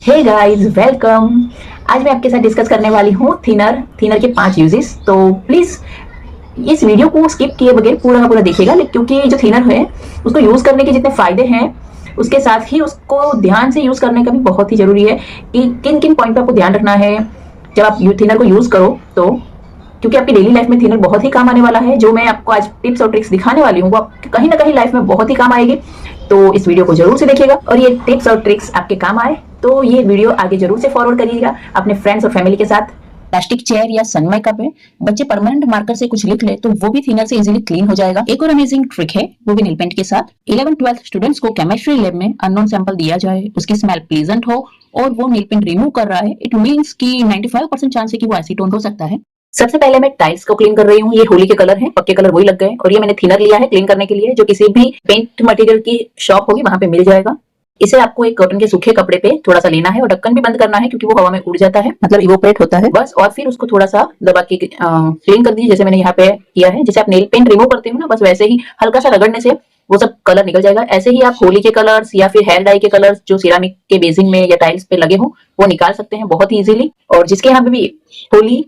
Hey guys, welcome. आज मैं आपके साथ डिस्कस करने वाली हूँ थिनर के 5 यूजेस। तो प्लीज इस वीडियो को स्किप किए बगैर पूरा का पूरा देखिएगा, क्योंकि जो थिनर है उसको यूज करने के जितने फायदे हैं उसके साथ ही उसको ध्यान से यूज करने का भी बहुत ही जरूरी है कि किन किन पॉइंट पर आपको ध्यान रखना है जब आप थिनर को यूज करो। तो क्योंकि आपकी डेली लाइफ में थिनर बहुत ही काम आने वाला है, जो मैं आपको आज टिप्स और ट्रिक्स दिखाने वाली हूँ वो कहीं ना कहीं लाइफ में बहुत ही काम आएगी। तो इस वीडियो को जरूर से देखिएगा और ये टिप्स और ट्रिक्स आपके काम आए तो ये वीडियो आगे जरूर से फॉरवर्ड करिएगा अपने फ्रेंड्स और फैमिली के साथ। प्लास्टिक चेयर या सनमाइका पे बच्चे परमानेंट मार्कर से कुछ लिख ले तो वो भी थिनर से इजीली क्लीन हो जाएगा। एक और अमेजिंग ट्रिक है, वो भी नील पेंट के साथ। 11th-12th स्टूडेंट्स को केमिस्ट्री लैब में अननोन सैंपल दिया जाए, उसकी स्मेल प्लीजेंट हो और वो नील पेंट रिमूव कर रहा है, इट मींस कि 95% चांस है कि वो एसीटोन हो सकता है। सबसे पहले मैं टाइल्स को क्लीन कर रही हूँ। ये होली के कलर हैं, पक्के कलर वही लग गए और ये मैंने थिनर लिया है क्लीन करने के लिए, जो किसी भी पेंट मटेरियल की शॉप होगी वहां पे मिल जाएगा। इसे आपको एक कॉटन के सूखे कपड़े पे थोड़ा सा लेना है और ढक्कन भी बंद करना है क्योंकि वो हवा में उड़ जाता है, मतलब इवोपरेट होता है बस। और फिर उसको थोड़ा सा दबा के क्लीन कर दीजिए, जैसे मैंने यहाँ पे किया है। जैसे आप नेल पेंट रिमूव करते हो ना, बस वैसे ही हल्का सा रगड़ने से वो सब कलर निकल जाएगा। ऐसे ही आप होली के कलर्स या फिर हेयर डाई के कलर्स जो सिरामिक के बेसिंग में या टाइल्स पे लगे हो वो निकाल सकते हैं बहुत ही इजीली। और जिसके यहाँ पे भी होली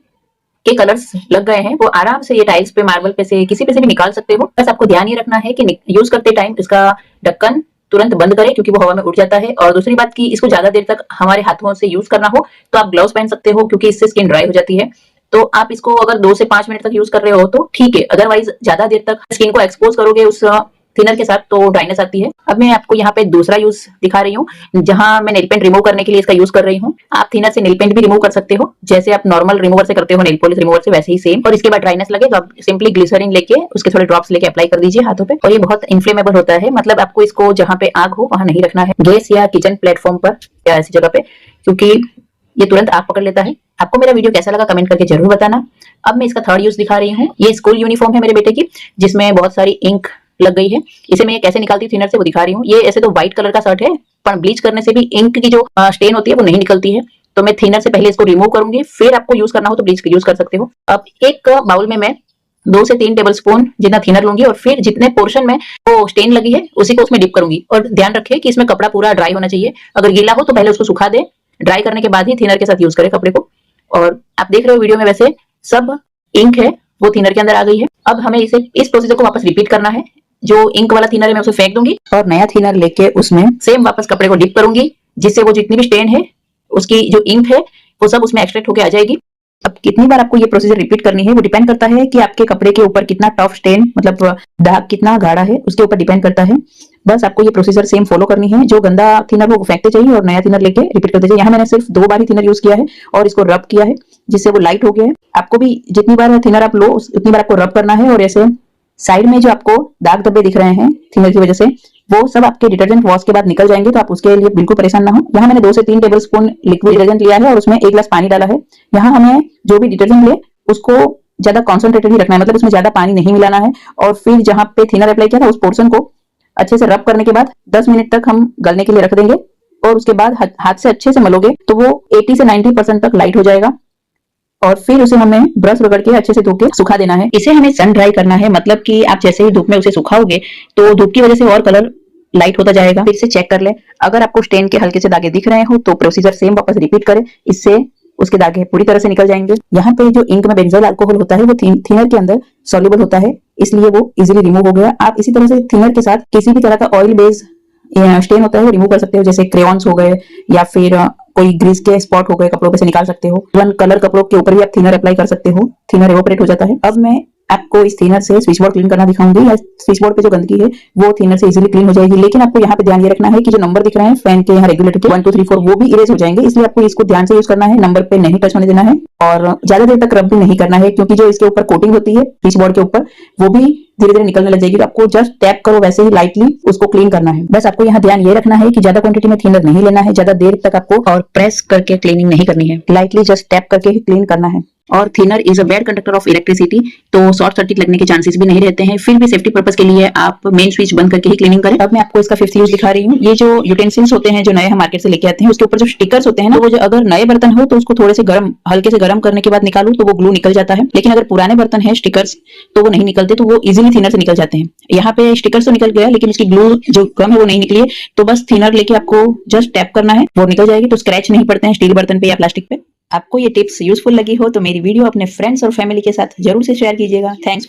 के कलर्स लग गए हैं वो आराम से ये टाइल्स पे, मार्बल पे से, किसी पे से भी निकाल सकते हो। बस आपको ध्यान ये रखना है कि यूज करते टाइम इसका ढक्कन तुरंत बंद करें क्योंकि वो हवा में उड़ जाता है। और दूसरी बात की इसको ज्यादा देर तक हमारे हाथों से यूज करना हो तो आप ग्लव्स पहन सकते हो क्योंकि इससे स्किन ड्राई हो जाती है। तो आप इसको अगर 2 से 5 मिनट तक यूज कर रहे हो तो ठीक है, अदरवाइज ज्यादा देर तक स्किन को एक्सपोज करोगे उस थिनर के साथ तो ड्राइनेस आती है। अब मैं आपको यहाँ पे दूसरा यूज दिखा रही हूँ जहां मैं नेल पेंट रिमूव करने के लिए इसका यूज कर रही हूँ। आप थिनर से नेल पेंट भी रिमूव कर सकते हो जैसे आप नॉर्मल रिमूवर से करते हो, नेल पॉलिश रिमूवर से, वैसे ही सेम। और इसके बाद ड्राइनेस लगे तो आप सिंपली ग्लिसरीन लेके उसके थोड़े ड्रॉप्स लेके अप्लाई कर दीजिए हाथों पे। और ये बहुत इन्फ्लेमेबल होता है, मतलब आपको इसको जहाँ पे आग हो वहां नहीं रखना है, गैस या किचन प्लेटफॉर्म पर या ऐसी जगह पे, क्योंकि ये तुरंत आग पकड़ लेता है। आपको मेरा वीडियो कैसा लगा कमेंट करके जरूर बताना। अब मैं इसका थर्ड यूज दिखा रही हूँ। ये स्कूल यूनिफॉर्म है मेरे बेटे की जिसमें बहुत सारी इंक लग गई है। इसे मैं कैसे निकालती हूँ थिनर से वो दिखा रही हूँ। ये ऐसे तो व्हाइट कलर का शर्ट है पर ब्लीच करने से भी इंक की जो स्टेन होती है वो नहीं निकलती है। तो मैं थिनर से पहले इसको रिमूव करूंगी, फिर आपको यूज करना हो तो ब्लीच यूज कर सकते हो। अब एक बाउल में मैं 2 से 3 टेबल स्पून जितना थिनर लूंगी और फिर जितने पोर्शन में वो स्टेन लगी है उसी को उसमें डिप करूंगी। और ध्यान रखें कि इसमें कपड़ा पूरा ड्राई होना चाहिए, अगर गीला हो तो पहले उसको सुखा दे, ड्राई करने के बाद ही थिनर के साथ यूज करें कपड़े को। और आप देख रहे हो वीडियो में वैसे सब इंक है वो थिनर के अंदर आ गई है। अब हमें इसे इस प्रोसीजर को वापस रिपीट करना है। जो इंक वाला थिनर है मैं उसे फेंक दूंगी और नया थिनर लेके उसमें सेम वापस कपड़े को डिप करूंगी, जिससे वो जितनी भी स्टेन है उसकी जो इंक है वो सब उसमें एक्सट्रैक्ट होके आ जाएगी। अब कितनी बार आपको ये प्रोसीजर रिपीट करनी है वो डिपेंड करता है कि आपके कपड़े के ऊपर कितना टफ स्टेन, मतलब दाग कितना गाढ़ा है, उसके ऊपर डिपेंड करता है। बस आपको ये प्रोसीजर सेम फॉलो करनी है। जो गंदा थिनर वो फेंकते चाहिए और नया थिनर लेके रिपीट करते चाहिए। यहाँ मैंने सिर्फ 2 बार ही थिनर यूज किया है और इसको रब किया है जिससे वो लाइट हो गया है। आपको भी जितनी बार थिनर आप लो उतनी बार आपको रब करना है। और ऐसे साइड में जो आपको दाग धब्बे दिख रहे हैं थिनर की वजह से वो सब आपके डिटर्जेंट वॉश के बाद निकल जाएंगे, तो आप उसके लिए बिल्कुल परेशान ना हो। यहाँ मैंने 2 से 3 टेबल स्पून लिक्विड डिटर्जेंट लिया है और उसमें 1 गिलास पानी डाला है। यहाँ हमें जो भी डिटर्जेंट ले उसको ज्यादा कॉन्सेंट्रेटेड ही रखना है, मतलब उसमें ज्यादा पानी नहीं मिलाना है। और फिर जहाँ पे थिनर अप्लाई किया था उस पोर्शन को अच्छे से रब करने के बाद 10 मिनट तक हम गलने के लिए रख देंगे। और उसके बाद हाथ से अच्छे से मलोगे तो वो 80 से 90% तक लाइट हो जाएगा। और फिर उसे हमें ब्रश रगड़ के अच्छे से धो के सुखा देना है। इसे हमें सन ड्राई करना है, मतलब कि आप जैसे ही धूप में उसे सुखाओगे तो धूप की वजह से और कलर लाइट होता जाएगा। फिर से चेक कर ले, अगर आपको स्टेन के हल्के से दागे दिख रहे हो तो प्रोसीजर सेम वापस रिपीट करें, इससे उसके दागे पूरी तरह से निकल जाएंगे। यहाँ पे जो इंक में बेंजोइल अल्कोहल होता है वो थिनर के अंदर सॉल्युबल होता है, इसलिए वो इजीली रिमूव हो गया। आप इसी तरह से थिनर के साथ किसी भी तरह का ऑयल बेस्ड स्टेन होता है वो रिमूव कर सकते हो, जैसे क्रेयॉन्स हो गए या फिर कोई ग्रीस के स्पॉट हो गए कपड़ों पे से निकाल सकते हो। इवन कलर कपड़ों के ऊपर भी आप थिनर अप्लाई कर सकते हो, थिनर इवोपरेट हो जाता है। अब मैं आपको इस थिनर से स्विच बोर्ड क्लीन करना दिखाऊंगी। या स्विच बोर्ड पे जो गंदगी है वो थिनर से इजीली क्लीन हो जाएगी। लेकिन आपको यहाँ पे ध्यान ये रखना है कि जो नंबर दिख रहे हैं फैन के यहाँ रेगुलेटर के 1 2 3 4 वो भी इरेज हो जाएंगे, इसलिए आपको इसको ध्यान से यूज करना है, नंबर पे नहीं टच होने देना है। और ज्यादा देर तक रब भी नहीं करना है क्योंकि जो इसके ऊपर कोटिंग होती है स्विच बोर्ड के ऊपर वो भी धीरे धीरे निकलने लग जाएगी। तो आपको जस्ट टैप करो, वैसे ही लाइटली उसको क्लीन करना है। बस आपको यहाँ ध्यान ये रखना है कि ज्यादा क्वांटिटी में थिनर नहीं लेना है, ज्यादा देर तक आपको और प्रेस करके क्लीनिंग नहीं करनी है, लाइटली जस्ट टैप करके ही क्लीन करना है। और thinner is a bad conductor of electricity, तो शॉर्ट सर्किट लगने के चांसेस भी नहीं रहते हैं। फिर भी सेफ्टी पर्पस के लिए आप मेन स्विच बंद करके ही क्लीनिंग करें। अब मैं आपको इसका फिफ्थ यूज दिखा रही हूँ। ये जो यूटेंसिल्स होते हैं जो नए हम मार्केट से लेके आते हैं, उसके ऊपर जो स्टिकर्स होते हैं ना, वो जो अगर नए बर्तन हो तो उसको थोड़े से गर्म, हल्के से गर्म करने के बाद निकालू तो वो ग्लू निकल जाता है, लेकिन अगर पुराने बर्तन है स्टिकर्स तो वो नहीं निकलते, तो वो इजीली थिनर से निकल जाते हैं। यहाँ पे स्टिकर तो निकल गया लेकिन उसकी ग्लू जो गम है वो नहीं निकली है, तो बस थिनर लेके आपको जस्ट टैप करना है, वो निकल जाएगी। तो स्क्रैच नहीं पड़ते हैं स्टील बर्तन पे या प्लास्टिक पे। आपको ये टिप्स यूजफुल लगी हो तो मेरी वीडियो अपने फ्रेंड्स और फैमिली के साथ जरूर से शेयर कीजिएगा। Thanks for